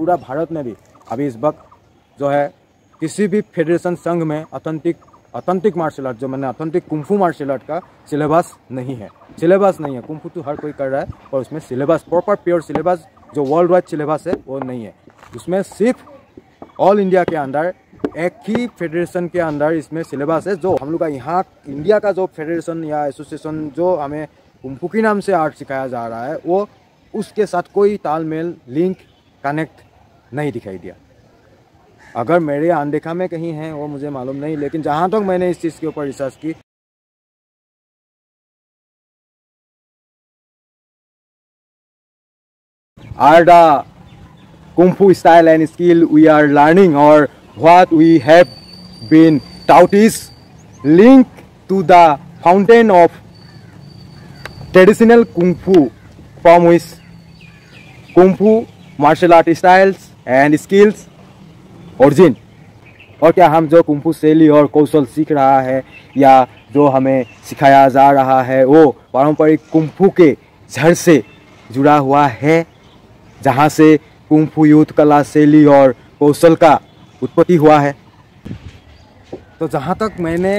पूरा भारत में भी अभी इस वक्त जो है किसी भी फेडरेशन संघ में ऑथेंटिक मार्शल आर्ट, जो मैंने ऑथेंटिक कुंफू मार्शल आर्ट का सिलेबस नहीं है। कुंफू तो हर कोई कर रहा है, और उसमें सिलेबस प्रॉपर प्योर सिलेबस जो वर्ल्ड वाइड सिलेबस है वो नहीं है। उसमें सिर्फ ऑल इंडिया के अंदर एक ही फेडरेशन के अंदर इसमें सिलेबस है, जो हम लोग का यहाँ इंडिया का जो फेडरेशन या एसोसिएशन जो हमें कुंफू के नाम से आर्ट सिखाया जा रहा है, वो उसके साथ कोई तालमेल, लिंक, कनेक्ट नहीं दिखाई दिया। अगर मेरे अनदेखा में कहीं है वो मुझे मालूम नहीं, लेकिन जहाँ तक मैंने इस चीज़ के ऊपर रिसर्च की, are the Kung Fu style and skill we are learning, or what we have been taught is linked to the fountain of traditional Kung Fu, from which Kung Fu martial art styles and skills origin। और क्या हम जो kung fu शैली और कौशल सीख रहा है या जो हमें सिखाया जा रहा है वो पारंपरिक कुंफू के जड़ से जुड़ा हुआ है, जहाँ से कुंफू युद्ध कला, शैली और कौशल का उत्पत्ति हुआ है। तो जहाँ तक मैंने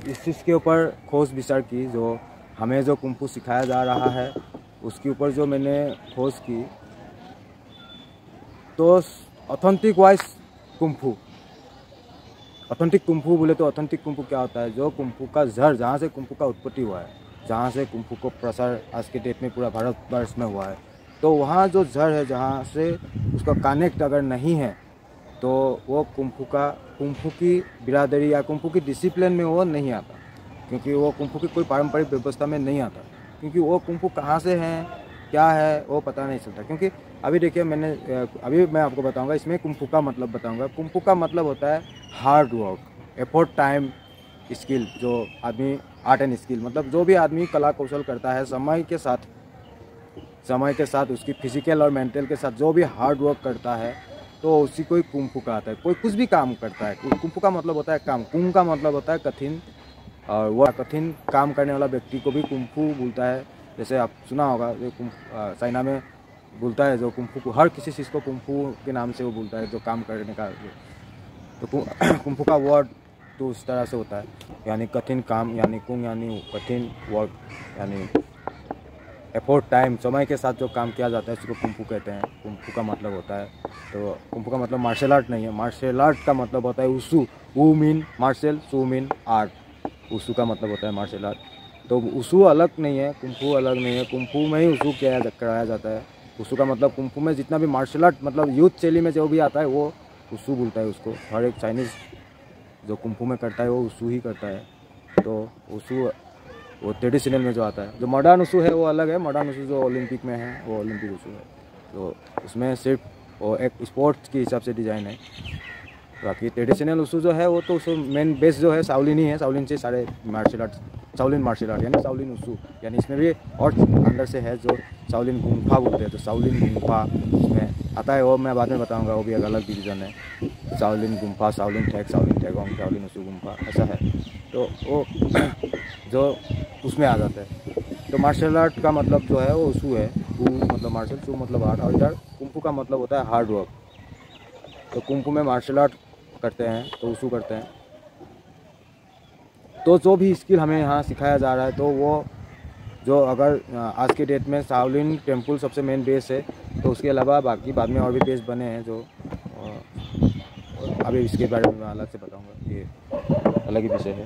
इस चीज़ के ऊपर खोज विचार की, जो हमें जो कुंफू सिखाया जा रहा है उसके ऊपर जो मैंने खोज की, तो authentic wise kung fu, authentic kung fu बोले तो ऑथेंटिक कुंफू क्या होता है? जो कुंफू का जड़, जहाँ से कुंफू का उत्पत्ति हुआ है, जहाँ से कुंफू को प्रसार आज के डेट में पूरा भारतवर्ष में हुआ है, तो वहाँ जो जड़ है, जहाँ से उसका कनेक्ट अगर नहीं है तो वो कुंफू की बिरादरी या कुंफू की डिसिप्लिन में वो नहीं आता, क्योंकि वो कुंफू की कोई पारंपरिक व्यवस्था में नहीं आता, क्योंकि वो कुंफू कहाँ से है, क्या है, वो पता नहीं चलता। क्योंकि अभी देखिए, अभी मैं आपको बताऊंगा, इसमें कुंफू का मतलब बताऊंगा। कुंफू का मतलब होता है hard work, effort, time, skill. जो आदमी आर्ट एंड स्किल, मतलब जो भी आदमी कला कौशल करता है, समय के साथ उसकी फिजिकल और मेंटल के साथ जो भी हार्ड वर्क करता है, तो उसी को ही कुंफू कहता है। कोई कुछ भी काम करता है, कुंफू का मतलब होता है काम, कुंग का मतलब होता है कठिन, और वह कठिन काम करने वाला व्यक्ति को भी कुंफू बोलता है। जैसे आप सुना होगा, जो चाइना में बोलता है, जो कुंफू को, हर किसी चीज़ को कुंफू के नाम से वो बोलता है, जो काम करने का। तो कुंफू का वर्ड तो उस तरह से होता है, यानी कठिन काम, यानी कुंग यानी कठिन वर्क, यानी एफर्ट, टाइम, समय के साथ जो काम किया जाता है उसको कुंफू कहते हैं। कुंफू का मतलब होता है, तो कुंफू का मतलब मार्शल आर्ट नहीं है। मार्शल आर्ट का मतलब होता है उसू, ऊ मीन मार्शल, सू मीन आर्ट। उसू का मतलब होता है मार्शल आर्ट। तो उसू अलग नहीं है, कुंफू अलग नहीं है, कुंफू में ही उसू कराया जाता है। उसू का मतलब कुंफू में जितना भी मार्शल आर्ट, मतलब युद्ध शैली में जो भी आता है वो उसू बोलता है उसको। हर एक चाइनीज़ जो कुंफू में करता है वो उसू ही करता है। तो उसू वो ट्रेडिशनल में जो आता है। जो मॉडर्न उसू है वो अलग है। मॉडर्न उसू जो ओलंपिक में है वो ओलंपिक उसू है, तो उसमें सिर्फ वो एक स्पोर्ट्स के हिसाब से डिज़ाइन है। बाकी ट्रेडिशनल उसू जो है वो तो उसको मेन बेस जो है शाओलिन ही है। शाओलिन से सारे martial art, Shaolin martial art यानी शाओलिन उसू, यानी इसमें भी और अंदर से है जो शाओलिन गुम्फा बोलते हैं। तो शाओलिन गुम्फा उसमें आता है, वो मैं बाद में बताऊंगा, वो भी एक अलग डिवीज़न है। Shaolin Gumpha, Shaolin ठेक, Shaolin ठेगोंग, Shaolin उसू Gumpha, ऐसा है। तो वो जो उसमें आ जाता है। तो मार्शल आर्ट का मतलब जो है वो उसू है। वो मतलब मार्शल, सू मतलब आर्ट, और इधर कुंफू का मतलब होता है हार्ड वर्क। तो कुंफू में मार्शल आर्ट करते हैं तो उसू करते हैं। तो जो भी स्किल हमें यहाँ सिखाया जा रहा है, तो वो जो अगर आज के डेट में शाओलिन टेम्पल सबसे मेन बेस है, तो उसके अलावा बाकी बाद में और भी बेस बने हैं, जो अभी इसके बारे में मैं अलग से बताऊंगा, ये अलग ही विषय है।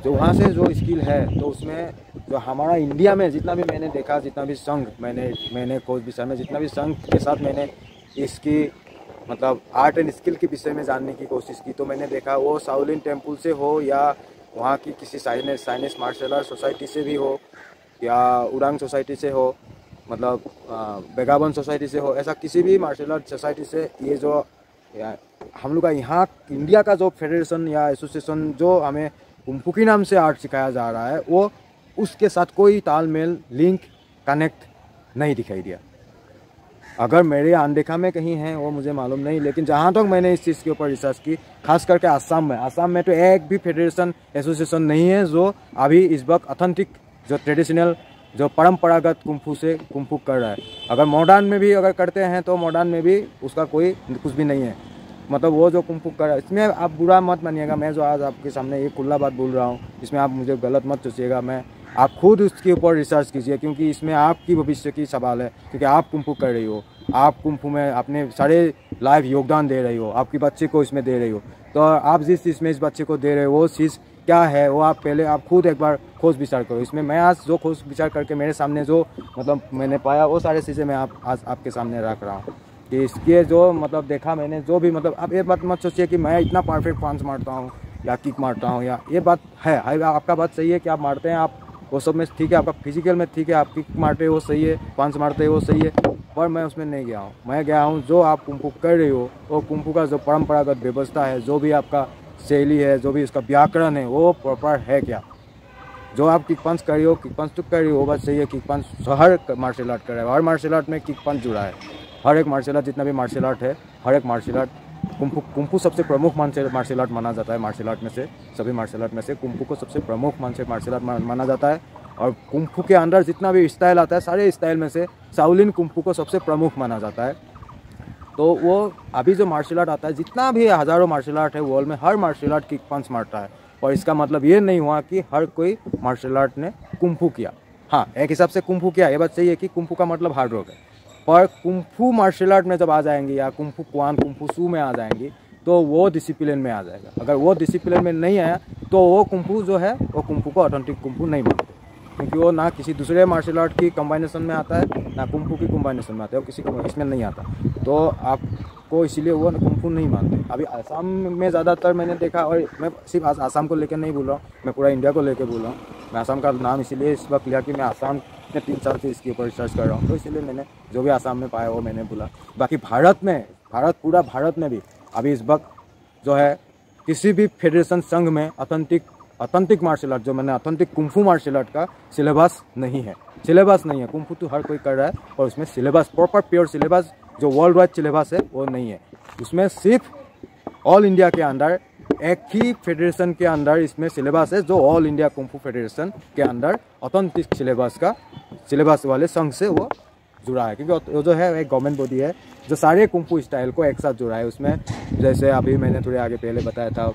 जो वहाँ से जो स्किल है, तो उसमें जो हमारा इंडिया में जितना भी मैंने देखा, जितना भी संघ मैंने खोज विषय में जितना भी संघ के साथ मैंने इसकी मतलब आर्ट एंड स्किल के विषय में जानने की कोशिश की, तो मैंने देखा वो शाओलिन टेम्पल से हो या वहाँ की किसी चाइनीज मार्शल आर्ट सोसाइटी से भी हो या उरांग सोसाइटी से हो, मतलब बेगाबन सोसाइटी से हो, ऐसा किसी भी मार्शल आर्ट सोसाइटी से ये जो हम लोग का यहाँ इंडिया का जो फेडरेशन या एसोसिएशन जो हमें कुंफू के नाम से आर्ट सिखाया जा रहा है, वो उसके साथ कोई तालमेल, लिंक, कनेक्ट नहीं दिखाई दिया। अगर मेरे अनदेखा में कहीं है वो मुझे मालूम नहीं, लेकिन जहाँ तक मैंने इस चीज़ के ऊपर रिसर्च की, खास करके आसाम में तो एक भी फेडरेशन एसोसिएशन नहीं है जो अभी इस वक्त ऑथेंटिक जो ट्रेडिशनल जो परंपरागत कुंफू से कुंफू कर रहा है। अगर मॉडर्न में भी अगर करते हैं तो मॉडर्न में भी उसका कोई कुछ भी नहीं है। मतलब वो जो कुंफू कर रहा है, इसमें आप बुरा मत मानिएगा। मैं जो आज आपके सामने ये खुला बात बोल रहा हूँ, इसमें आप मुझे गलत मत सोचिएगा। आप खुद उसके ऊपर रिसर्च कीजिए, क्योंकि इसमें आपकी भविष्य की सवाल है। क्योंकि आप कुंफू कर रही हो, आप कुंफू में अपने सारे लाइफ योगदान दे रही हो, आपकी बच्चे को इसमें दे रही हो। तो आप जिस चीज़ में इस बच्चे को दे रहे हो वो चीज़ क्या है, वो आप पहले आप खुद एक बार खोज विचार करो। इसमें मैं आज जो खोज विचार करके मेरे सामने जो मतलब मैंने पाया, वो सारे चीज़ें मैं आज आपके सामने रख रहा हूँ। कि इसके जो मतलब देखा मैंने, जो भी मतलब आप ये बात मत सोचिए कि मैं इतना परफेक्ट पंच मारता हूँ या किक मारता हूँ, या ये बात है आपका बात सही है कि आप मारते हैं, आप वो सब में ठीक है, आपका फिजिकल में ठीक है, आप किक मारते हो सही है, पंच मारते हो सही है, पर मैं उसमें नहीं गया हूँ। मैं गया हूँ जो आप कुंफू कर रही हो, वो कुंफू का जो परंपरागत व्यवस्था है, जो भी आपका शैली है, जो भी उसका व्याकरण है, वो प्रॉपर है क्या। जो आप किक पंच कर रही हो, किक पंच तो कर रही हो, बात सही है। किक पंच हर मार्शल आर्ट कर रहा है, हर मार्शल आर्ट में किक पंच जुड़ा है। हर एक मार्शल आर्ट, जितना भी मार्शल आर्ट है, हर एक मार्शल आर्ट, कुंफू सबसे प्रमुख मार्शल आर्ट माना जाता है। मार्शल आर्ट में से, सभी मार्शल आर्ट में से कुंफू को सबसे प्रमुख मार्शल आर्ट माना जाता है। और कुंफू के अंदर जितना भी स्टाइल आता है, सारे स्टाइल में से शाओलिन कुंफू को सबसे प्रमुख माना जाता है। तो वो अभी जो मार्शल आर्ट आता है, जितना भी हज़ारों मार्शल आर्ट है वर्ल्ड में, हर मार्शल आर्ट किक पंच मारता है। और इसका मतलब ये नहीं हुआ कि हर कोई मार्शल आर्ट ने कुंफू किया। हाँ, एक हिसाब से कुंफू किया, ये बात सही है कि कुंफू का मतलब हार्ड रॉक है। पर कुंफू मार्शल आर्ट में जब आ जाएंगी, या कुंफू क्वान, कुंफू सू में आ जाएंगी, तो वो डिसिप्लिन में आ जाएगा। अगर वो डिसिप्लिन में नहीं आया तो वो कुंफू जो है, वो कुंफू को ऑथेंटिक कुंफू नहीं मानते। क्योंकि वो ना किसी दूसरे मार्शल आर्ट की कॉम्बिनेशन में आता है, ना कुंफू की कॉम्बिनेशन में आता है, वो किसी इसमें नहीं आता। तो आपको इसीलिए वो कुंफू नहीं मानते। अभी आसाम में ज़्यादातर मैंने देखा, और मैं सिर्फ आसाम को लेकर नहीं बोल रहा हूँ, मैं पूरा इंडिया को लेकर बोल रहा हूँ। मैं आसाम का नाम इसीलिए इस वक्त लिया कि मैं आसाम में 3 साल से इसके ऊपर रिसर्च कर रहा हूँ, तो इसीलिए मैंने जो भी आसाम में पाया वो मैंने बोला। बाकी पूरा भारत में भी अभी इस वक्त जो है, किसी भी फेडरेशन संघ में ऑथेंटिक मार्शल आर्ट, जो मैंने ऑथेंटिक कुंफू मार्शल आर्ट का सिलेबस नहीं है। कुंफू तो हर कोई कर रहा है, और उसमें सिलेबस, प्रॉपर प्योर सिलेबस जो वर्ल्ड वाइड सिलेबस है, वो नहीं है। उसमें सिर्फ ऑल इंडिया के अंदर एक ही फेडरेशन के अंदर इसमें सिलेबस है, जो ऑल इंडिया कुंफू फेडरेशन के अंदर ऑथेंटिक सिलेबस वाले संघ से वो जुड़ा है। क्योंकि वो जो है एक गवर्नमेंट बॉडी है जो सारे कुंफू स्टाइल को एक साथ जुड़ा है। उसमें जैसे अभी मैंने थोड़े आगे पहले बताया था,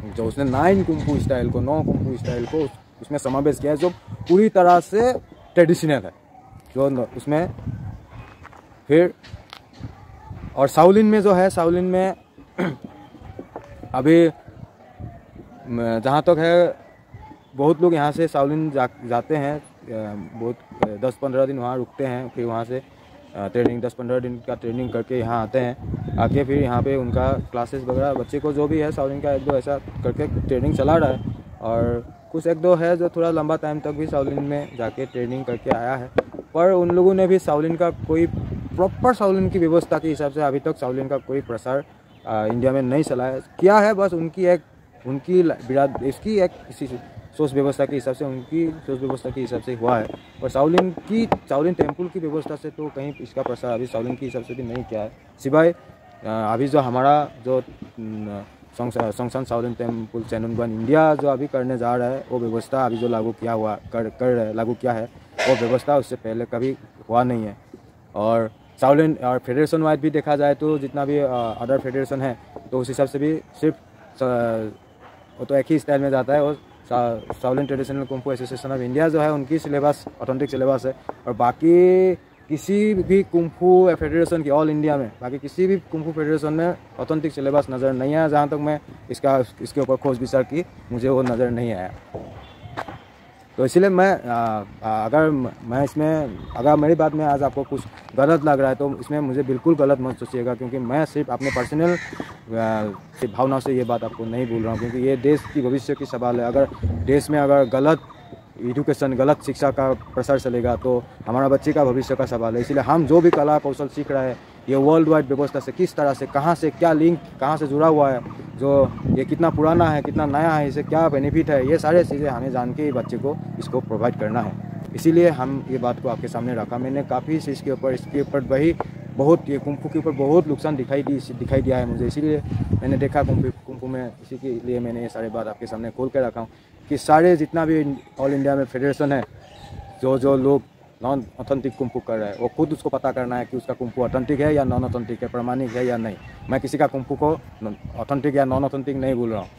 जो उसने 9 कुंफू स्टाइल को उसमें समावेश किया है, जो पूरी तरह से ट्रेडिशनल है। जो उसमें फिर और शाओलिन में जो है, शाओलिन में अभी जहाँ तक है, बहुत लोग यहाँ से शाओलिन जाते हैं, बहुत 10-15 दिन वहाँ रुकते हैं, फिर वहाँ से ट्रेनिंग 10-15 दिन का ट्रेनिंग करके यहाँ आते हैं। आके फिर यहाँ पे उनका क्लासेस वगैरह, बच्चे को जो भी है शाओलिन का 1-2 ऐसा करके ट्रेनिंग चला रहा है। और कुछ 1-2 है जो थोड़ा लंबा टाइम तक भी शाओलिन में जाके ट्रेनिंग करके आया है। पर उन लोगों ने भी शाओलिन का कोई प्रॉपर शाओलिन की व्यवस्था के हिसाब से अभी तक शाओलिन का कोई प्रसार इंडिया में नहीं चलाया किया है। बस इसकी एक किसी सोच व्यवस्था के हिसाब से, उनकी सोच व्यवस्था के हिसाब से हुआ है। और शाओलिन टेम्पल की व्यवस्था से तो कहीं इसका प्रसार अभी शाओलिन के हिसाब से भी नहीं किया है। सिवाय अभी जो हमारा जो संगसन शाओलिन टेम्पल चैनन इंडिया जो अभी करने जा रहा है, वो व्यवस्था अभी जो लागू किया है, वो व्यवस्था उससे पहले कभी हुआ नहीं है। और शाओलिन और फेडरेशन वाइज भी देखा जाए तो जितना भी अदर फेडरेशन है, तो उस हिसाब से भी सिर्फ वो तो एक ही स्टाइल में जाता है। और Shaolin traditional kung fu association of India जो है, उनकी सिलेबस ऑथेंटिक सिलेबस है। और बाकी किसी भी कुंफू फेडरेशन की ऑल इंडिया में, बाकी किसी भी कुंफू फेडरेशन में ऑथेंटिक सिलेबस नज़र नहीं आया। जहाँ तक मैं इसके ऊपर खोज विचार की, मुझे वो नज़र नहीं आया। तो इसलिए अगर मेरी बात में आज आपको कुछ गलत लग रहा है, तो इसमें मुझे बिल्कुल गलत मत सोचिएगा। क्योंकि मैं सिर्फ अपने पर्सनल भावना से ये बात आपको नहीं बोल रहा हूँ, क्योंकि ये देश की भविष्य की सवाल है। अगर देश में अगर गलत एजुकेशन, गलत शिक्षा का प्रसार चलेगा, तो हमारा बच्चे का भविष्य का सवाल है। इसलिए हम जो भी कला कौशल सीख रहे हैं, ये वर्ल्ड वाइड व्यवस्था से किस तरह से, कहाँ से क्या लिंक, कहाँ से जुड़ा हुआ है, जो ये कितना पुराना है, कितना नया है, इसे क्या बेनिफिट है, ये सारे चीज़ें हमें जान के बच्चे को इसको प्रोवाइड करना है। इसीलिए हम ये बात को आपके सामने रखा। मैंने काफ़ी इसके ऊपर बहुत ये कुंफू के ऊपर बहुत नुकसान दिखाई दिया है मुझे। इसीलिए मैंने देखा कुंफू में, इसी के लिए मैंने ये सारी बात आपके सामने खोल कर रखा हूँ कि सारे जितना भी ऑल इंडिया में फेडरेशन है, जो जो लोग नॉन ऑथेंटिक कुंफू कर रहे हैं वो खुद उसको पता करना है कि उसका कुंफू ऑथेंटिक है या नॉन ऑथेंटिक है, प्रमाणिक है या नहीं। मैं किसी का कुंफू को ऑथेंटिक या नॉन ऑथेंटिक नहीं बोल रहा हूँ,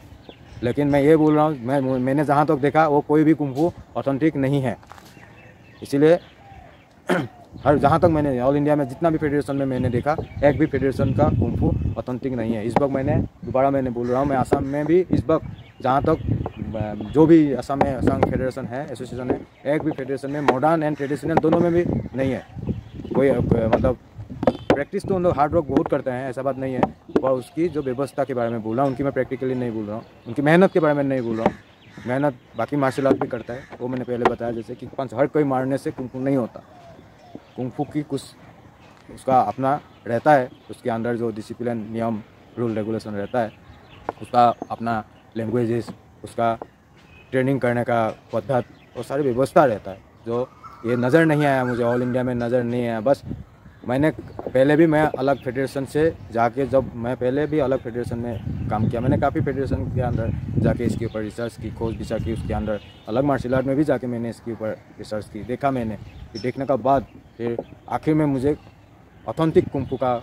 लेकिन मैं ये बोल रहा हूँ मैंने जहाँ तक देखा वो कोई भी कुंफू ऑथेंटिक नहीं है। इसीलिए हर जहाँ तक मैंने ऑल इंडिया में जितना भी फेडरेशन में मैंने देखा, एक भी फेडरेशन का कुंफू ऑथेंटिक नहीं है। इस वक्त मैंने बोल रहा हूँ, मैं असम में भी इस वक्त जहाँ तक जो भी असम में असम फेडरेशन है, एसोसिएशन है, एक भी फेडरेशन में मॉडर्न एंड ट्रेडिशनल दोनों में भी नहीं है कोई। मतलब प्रैक्टिस तो उन लोग हार्ड वर्क बहुत करते हैं, ऐसा बात नहीं है, पर उसकी जो व्यवस्था के बारे में बोल रहा हूँ, उनकी मैं प्रैक्टिकली नहीं बोल रहा हूँ, उनकी मेहनत के बारे में नहीं बोल रहा हूँ। मेहनत बाकी मार्शल आर्ट भी करता है, वो मैंने पहले बताया, जैसे कि पंच हर कोई मारने से कुंफू नहीं होता। कुंफू की कुछ उसका अपना रहता है, उसके अंदर जो डिसिप्लिन, नियम, रूल रेगुलेशन रहता है, उसका अपना लैंग्वेजेस, उसका ट्रेनिंग करने का पद्धति और सारी व्यवस्था रहता है, जो ये नज़र नहीं आया मुझे, ऑल इंडिया में नज़र नहीं आया। बस मैंने पहले भी मैं अलग फेडरेशन से जाके, जब मैं पहले भी अलग फेडरेशन में काम किया, मैंने काफ़ी फेडरेशन के अंदर जाके इसके ऊपर रिसर्च की, खोज विचार की, उसके अंदर अलग मार्शल आर्ट में भी जाके मैंने इसके ऊपर रिसर्च की, देखा मैंने। फिर देखने का बाद फिर आखिर में मुझे ऑथेंटिक कुंफू का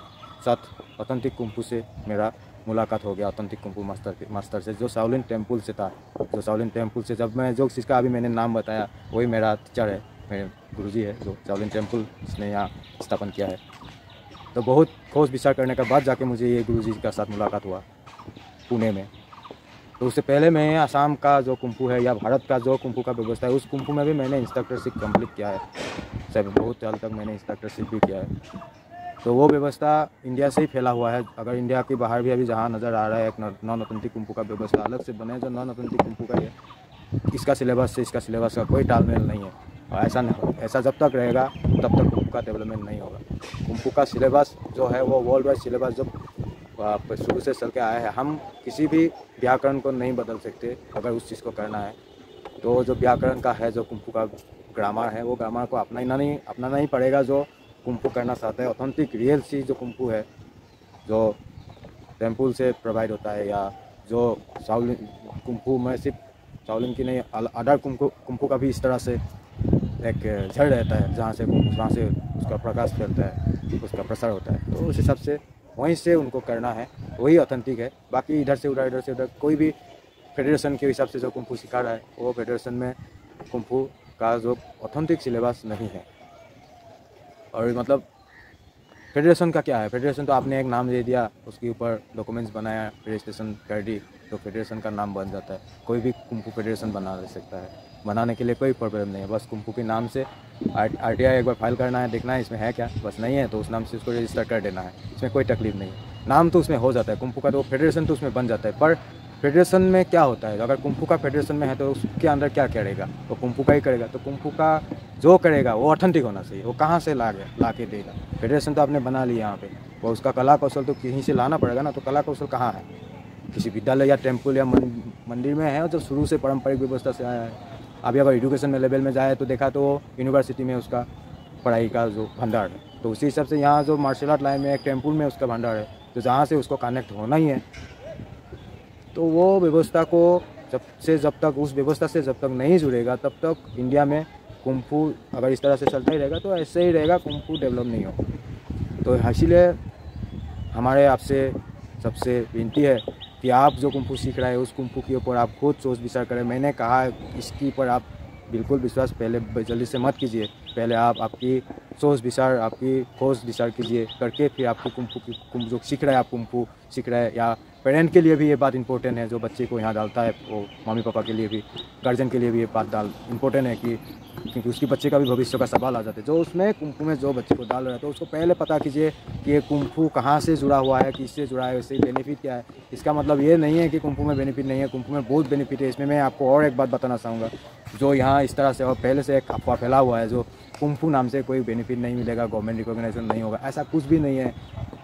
साथ ऑथेंटिक कुंफू से मेरा मुलाकात हो गया, ऑथेंटिक कुंफू मास्टर से, जो शाओलिन टेम्पल से था। जो शाओलिन टेम्पल से जब मैं जो जिसका अभी मैंने नाम बताया वही मेरा टीचर है, मेरे गुरुजी है, जो शाओलिन टेम्पल इसने यहाँ स्थापन किया है। तो बहुत खोज विचार करने के बाद जाके मुझे ये गुरुजी के साथ मुलाकात हुआ पुणे में। तो उससे पहले मैं असम का जो कुंफू है या भारत का जो कुंफू का व्यवस्था है, उस कुंफू में भी मैंने इंस्ट्रक्टरशिप कंप्लीट किया है, सब बहुत हद तक मैंने इंस्ट्रक्टरशिप भी किया है। तो वो व्यवस्था इंडिया से ही फैला हुआ है। अगर इंडिया के बाहर भी अभी जहाँ नज़र आ रहा है एक नॉन ऑथेंटिक कुंफू का व्यवस्था अलग से बने, जो नॉन ऑथेंटिक कुंफू का है, इसका सिलेबस से इसका सिलेबस का कोई तालमेल नहीं है। और ऐसा जब तक रहेगा तब तक कुंफू का डेवलपमेंट नहीं होगा। कुंफू का सिलेबस जो है वो वर्ल्ड वाइड सिलेबस जब शुरू से चल के आया है। हम किसी भी व्याकरण को नहीं बदल सकते अगर उस चीज़ को करना है। तो जो व्याकरण का है, जो कुंफू का ग्रामर है, वो ग्रामर को अपनाना ही पड़ेगा जो कुंफू करना चाहता है। ऑथेंटिक रियल सी जो कुंफू है, जो टेम्पल से प्रोवाइड होता है, या जो शाओलिन कुंफू में सिर्फ शाओलिन की नहीं, अदर कुंफू का भी इस तरह से एक जड़ रहता है जहाँ से उसका प्रकाश फैलता है, उसका प्रसार होता है। तो उस हिसाब से वहीं से उनको करना है, वही ऑथेंटिक है। बाकी इधर से उधर कोई भी फेडरेशन के हिसाब से जो कुंफू सिखा रहा है, वो फेडरेशन में कुंफू का जो ऑथेंटिक सिलेबस नहीं है। और मतलब फेडरेशन का क्या है, फेडरेशन तो आपने एक नाम दे दिया, उसके ऊपर डॉक्यूमेंट्स बनाया, रजिस्ट्रेशन कर दी, तो फेडरेशन का नाम बन जाता है। कोई भी कुंफू फेडरेशन बना ले सकता है, बनाने के लिए कोई प्रॉब्लम नहीं है। बस कुंफू के नाम से RTI एक बार फाइल करना है, देखना है इसमें है क्या, बस नहीं है तो उस नाम से उसको रजिस्टर कर देना है, इसमें कोई तकलीफ नहीं है। नाम तो उसमें हो जाता है कुंफू का, तो फेडरेशन तो उसमें बन जाता है। पर फेडरेशन में क्या होता है, अगर कुंफू का फेडरेशन में है तो उसके अंदर क्या करेगा, तो कुंफू का ही करेगा। तो कुंफू का जो करेगा वो ऑथेंटिक होना चाहिए, वो कहाँ से ला के देगा। फेडरेशन तो आपने बना लिया यहाँ पे, वो उसका कला कौशल तो कहीं से लाना पड़ेगा ना। तो कला कौशल कहाँ है, किसी विद्यालय या टेम्पल या मंदिर में है, जो शुरू से पारंपरिक व्यवस्था से आया है। अभी अगर एजुकेशन में लेवल में जाए तो देखा तो यूनिवर्सिटी में उसका पढ़ाई का जो भंडार है, तो उसी हिसाब से यहाँ जो मार्शल आर्ट लाइन में एक टेम्पल में उसका भंडार है, तो जहाँ से उसको कनेक्ट होना ही है। तो वो व्यवस्था को जब तक उस व्यवस्था से जब तक नहीं जुड़ेगा, तब तक इंडिया में कुंफू अगर इस तरह से चलता ही रहेगा तो ऐसे ही रहेगा, कुंफू डेवलप नहीं होगा। तो इसीलिए हमारे आपसे सबसे विनती है कि आप जो कुंफू सीख रहे हैं उस कुंफू के ऊपर आप खुद सोच विचार करें। मैंने कहा इसके ऊपर आप बिल्कुल विश्वास पहले जल्दी से मत कीजिए, पहले आप आपकी सोच विचार, आपकी खोज विचार कीजिए, करके फिर आपकी कुंफू जो सीख रहे हैं, आप कुंफू सीख रहे हैं, या पेरेंट के लिए भी ये बात इंपॉर्टेंट है, जो बच्चे को यहाँ डालता है, वो मम्मी पापा के लिए भी, गार्जियन के लिए भी ये बात इम्पोर्टेंट है कि क्योंकि उसकी बच्चे का भी भविष्य का सवाल आ जाता है। जो उसमें कुंफू में जो बच्चे को डाल रहा है, तो उसको पहले पता कीजिए कि ये कुंफू कहाँ से जुड़ा हुआ है, किससे जुड़ा है, इससे बेनिफिट क्या है। इसका मतलब ये नहीं है कि कुंफू में बेनिफिट नहीं है, कुंफू में बहुत बेनिफिट है। इसमें मैं आपको और एक बात बताना चाहूँगा, जो यहाँ इस तरह से और पहले से एक अफवाह फैला हुआ है, जो कुंफू नाम से कोई बेनिफिट नहीं मिलेगा, गवर्नमेंट रिकॉग्नाइजेशन नहीं होगा, ऐसा कुछ भी नहीं है।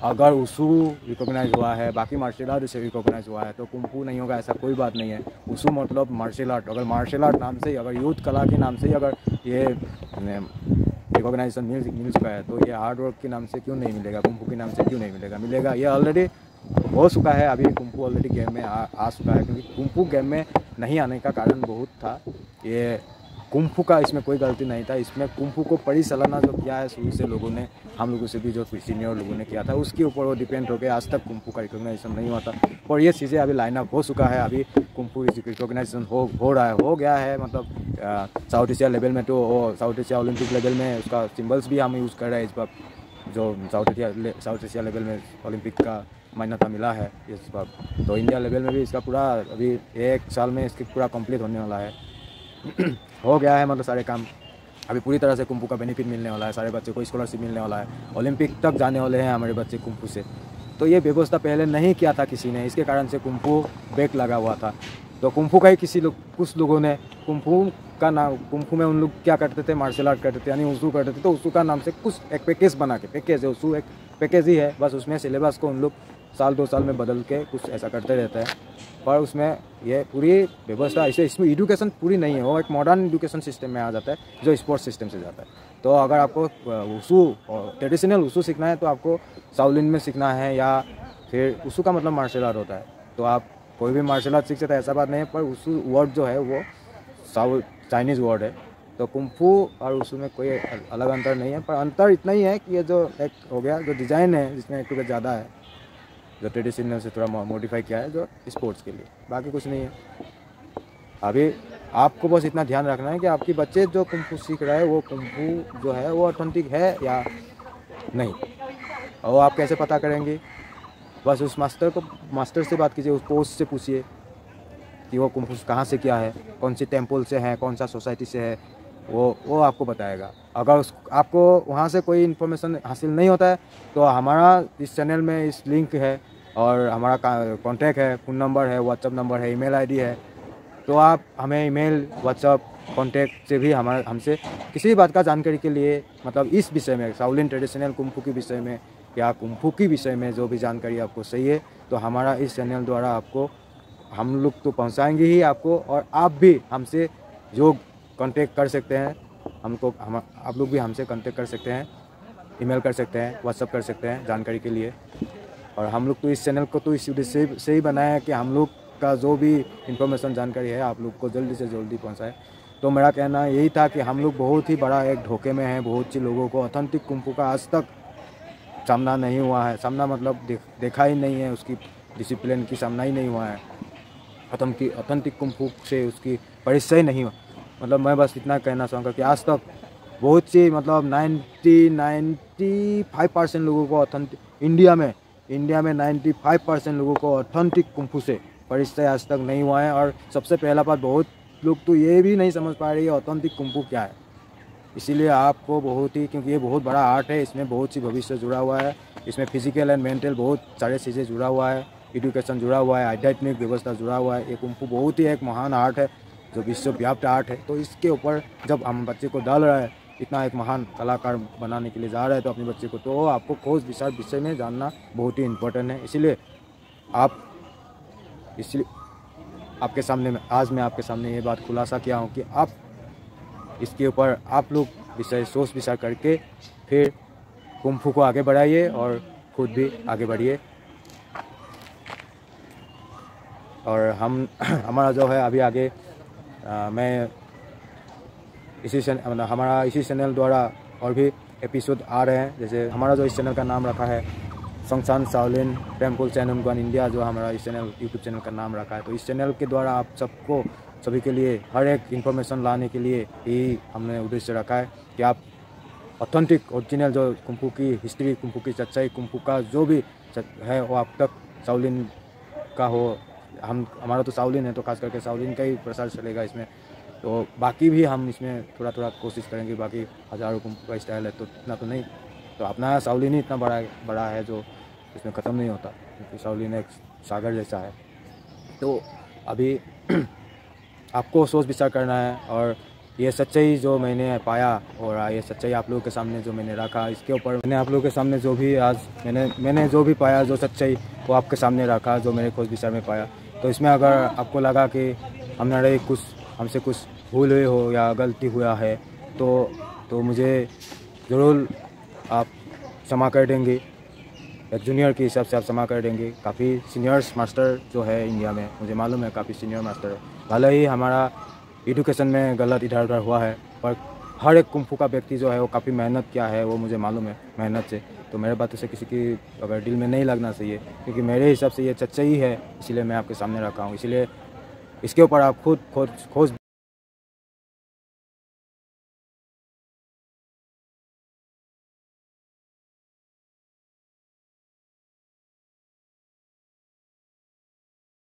अगर उसू रिकॉग्नाइज हुआ है, बाकी मार्शल आर्ट से रिकॉग्नाइज हुआ है, तो कुंफू नहीं होगा, ऐसा कोई बात नहीं है। उसू मतलब मार्शल आर्ट। अगर मार्शल आर्ट नाम से ही, अगर यूथ कला के नाम से ही अगर ये रिकॉग्नाइजेशन मिल चुका है, तो ये हार्ड वर्क के नाम से क्यों नहीं मिलेगा, कुंफू के नाम से क्यों नहीं मिलेगा। ये ऑलरेडी हो चुका है, अभी कुंफू ऑलरेडी गेम में आ चुका है। क्योंकि कुंफू गेम में नहीं आने का कारण बहुत था, ये कुंफू का इसमें कोई गलती नहीं था। इसमें कुंफू को परिचालना जो किया है शुरू से लोगों ने, हम लोगों से भी जो सीनियर लोगों ने किया था, उसके ऊपर वो डिपेंड हो गया। आज तक कुंफू का रिकॉग्नाइजेशन नहीं हुआ था और ये चीज़ें अभी लाइन अप हो चुका है। अभी कुंफू रिकॉग्नाइजेशन हो रहा है, हो गया है। मतलब साउथ एशिया लेवल में तो साउथ एशिया ओलंपिक लेवल में उसका सिम्बल्स भी हम यूज़ कर रहे हैं इस बार, जो साउथ एशिया लेवल में ओलंपिक का मान्यता मिला है इस बार। तो इंडिया लेवल में भी इसका पूरा अभी 1 साल में इसकी पूरा कंप्लीट होने वाला है। हो गया है मतलब सारे काम। अभी पूरी तरह से कुंफू का बेनिफिट मिलने वाला है, सारे बच्चे को स्कॉलरशिप मिलने वाला है, ओलंपिक तक जाने वाले हैं हमारे बच्चे कुंफू से। तो ये व्यवस्था पहले नहीं किया था किसी ने, इसके कारण से कुंफू बैक लगा हुआ था। तो कुंफू का ही कुछ लोगों ने कुंफू का नाम, कुंफू में उन लोग क्या करते थे, मार्शल आर्ट करते थे, यानी उसू करते थे। तो उसू का नाम से कुछ एक पैकेज बना के, पैकेज है उसू, एक पैकेज ही है बस। उसमें सिलेबस को उन लोग साल 2 साल में बदल के कुछ ऐसा करते रहते हैं, पर उसमें ये पूरी व्यवस्था ऐसे, इसमें एजुकेशन पूरी नहीं है। वो एक मॉडर्न एजुकेशन सिस्टम में आ जाता है जो स्पोर्ट्स सिस्टम से जाता है। तो अगर आपको उसू और ट्रेडिशनल उसू सीखना है तो आपको शाओलिन में सीखना है, या फिर उसू का मतलब मार्शल आर्ट होता है। तो आप कोई भी मार्शल आर्ट सीख सकते हैं, ऐसा बात नहीं है। पर उसू वर्ड जो है वो चाइनीज़ वर्ड है। तो कुंफू और उसू में कोई अलग अंतर नहीं है, पर अंतर इतना ही है कि ये जो एक हो गया, जो डिज़ाइन है जिसमें एक टुकड़ा ज़्यादा है, जो ट्रेडिशनल से थोड़ा मॉडिफाई किया है जो स्पोर्ट्स के लिए, बाकी कुछ नहीं है। अभी आपको बस इतना ध्यान रखना है कि आपके बच्चे जो कुंफू सीख रहा है वो कुंफू जो है वो ऑथेंटिक है या नहीं। और आप कैसे पता करेंगे? बस उस मास्टर से बात कीजिए, उस पोस्ट से पूछिए कि वो कुंफू कहाँ से किया है, कौन सी टेम्पल से है, कौन सा सोसाइटी से है, वो आपको बताएगा। अगर आपको वहाँ से कोई इन्फॉर्मेशन हासिल नहीं होता है तो हमारा इस चैनल में इस लिंक है और हमारा कॉन्टैक्ट है, फ़ोन नंबर है, व्हाट्सअप नंबर है, ईमेल आईडी है। तो आप हमें ईमेल, व्हाट्सअप, कॉन्टैक्ट से भी हमसे किसी भी बात का जानकारी के लिए, मतलब इस विषय में, शाओलिन ट्रेडिशनल कुंफू के विषय में या कुंफू के विषय में जो भी जानकारी आपको चाहिए, तो हमारा इस चैनल द्वारा आपको हम लोग तो पहुँचाएँगे ही आपको। और आप भी हमसे जो कांटेक्ट कर सकते हैं, आप लोग भी हमसे कांटेक्ट कर सकते हैं, ईमेल कर सकते हैं, व्हाट्सअप कर सकते हैं जानकारी के लिए। और हम लोग तो इस चैनल को तो इस उद्देश्य से ही बनाया है कि हम लोग का जो भी इंफॉर्मेशन जानकारी है आप लोग को जल्दी से जल्दी पहुंचाए। तो मेरा कहना यही था कि हम लोग बहुत ही बड़ा एक धोखे में हैं। बहुत सी लोगों को ऑथेंटिक कुंफू का आज तक सामना नहीं हुआ है, सामना मतलब देखा ही नहीं है, उसकी डिसिप्लिन की सामना ही नहीं हुआ है, ऑथेंटिक कुंफू से उसकी परिचय नहीं हुआ। मतलब मैं बस इतना कहना चाहूँगा कि आज तक बहुत सी, मतलब 95% लोगों को ऑथेंटिक, इंडिया में 95% लोगों को ऑथेंटिक कुंफू से परिचय आज तक नहीं हुआ है। और सबसे पहला बात, बहुत लोग तो ये भी नहीं समझ पा रहे हैं ऑथेंटिक कुंफू क्या है। इसीलिए आपको बहुत ही, क्योंकि ये बहुत बड़ा आर्ट है, इसमें बहुत सी भविष्य जुड़ा हुआ है, इसमें फिजिकल एंड मेंटल बहुत सारे चीज़ें जुड़ा हुआ है, एजुकेशन जुड़ा हुआ है, आध्यात्मिक व्यवस्था जुड़ा हुआ है। ये कुंफू बहुत ही एक महान आर्ट है जो विश्वव्याप्त आर्ट है। तो इसके ऊपर जब हम बच्चे को डाल रहा है, इतना एक महान कलाकार बनाने के लिए जा रहा है, तो अपने बच्चे को, तो आपको खोज विचार विषय में जानना बहुत ही इम्पोर्टेंट है। इसलिए आपके सामने आज मैं आपके सामने ये बात खुलासा किया हूँ कि आप इसके ऊपर आप लोग सोच विचार करके फिर कुंफू को आगे बढ़ाइए और खुद भी आगे बढ़िए। और हमारा जो है अभी आगे मैं हमारा इसी चैनल द्वारा और भी एपिसोड आ रहे हैं। जैसे हमारा जो इस चैनल का नाम रखा है Songshan Shaolin temple channel one India, जो हमारा इस चैनल यूट्यूब चैनल का नाम रखा है, तो इस चैनल के द्वारा आप सभी के लिए हर एक इन्फॉर्मेशन लाने के लिए ही हमने उद्देश्य रखा है कि आप ऑथेंटिक ओरिजिनल जो कुंफू की हिस्ट्री, कुंफू की सच्चाई, कुंफू का जो भी है वो आप तक शाओलिन का हो। हमारा तो शाओलिन है, तो खास करके शाओलिन का ही प्रसार चलेगा इसमें। तो बाकी भी हम इसमें थोड़ा थोड़ा कोशिश करेंगे। बाकी हज़ारों कुंफू का स्टाइल है तो इतना तो नहीं, तो अपना शाओलिन ही इतना बड़ा है जो इसमें ख़त्म नहीं होता, क्योंकि शाओलिन एक सागर जैसा है। तो अभी आपको सोच विचार करना है, और ये सच्चाई जो मैंने पाया और ये सच्चाई आप लोगों के सामने जो मैंने रखा, इसके ऊपर मैंने आप लोगों के सामने जो भी आज मैंने जो भी पाया, जो सच्चाई वो आपके सामने रखा, जो मेरे खोज विचार में पाया। तो इसमें अगर आपको लगा कि हमसे कुछ भूल हुई हो या गलती हुआ है तो मुझे ज़रूर आप क्षमा कर देंगे। एक जूनियर के हिसाब से आप क्षमा कर देंगे। काफ़ी सीनियर्स मास्टर जो है इंडिया में, मुझे मालूम है काफ़ी सीनियर मास्टर है। भले ही हमारा एजुकेशन में गलत इधर उधर हुआ है, पर हर एक कुंफू का व्यक्ति जो है वो काफ़ी मेहनत किया है, वो मुझे मालूम है मेहनत से। तो मेरे बातों से किसी की अगर दिल में नहीं लगना चाहिए, क्योंकि मेरे हिसाब से ये सच्चाई है, इसीलिए मैं आपके सामने रखा हूँ। इसीलिए इसके ऊपर आप खुद खोज